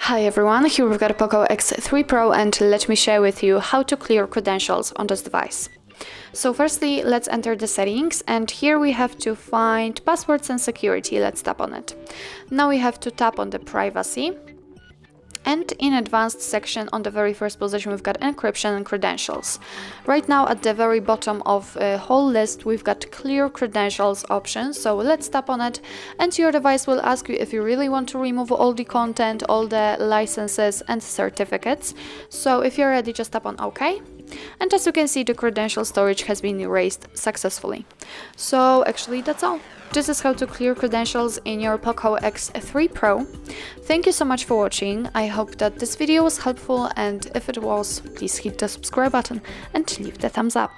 Hi everyone, here we've got a POCO X3 Pro and let me share with you how to clear credentials on this device. So firstly, let's enter the settings, and here we have to find passwords and security. Let's tap on it. Now we have to tap on the privacy, and in advanced section on the very first position we've got encryption and credentials. Right now at the very bottom of a whole list we've got clear credentials option, so let's tap on it and your device will ask you if you really want to remove all the content, all the licenses and certificates. So if you're ready, just tap on OK. And as you can see, the credential storage has been erased successfully. So actually that's all. This is how to clear credentials in your POCO X3 Pro. Thank you so much for watching. I hope that this video was helpful, and if it was, please hit the subscribe button and leave the thumbs up.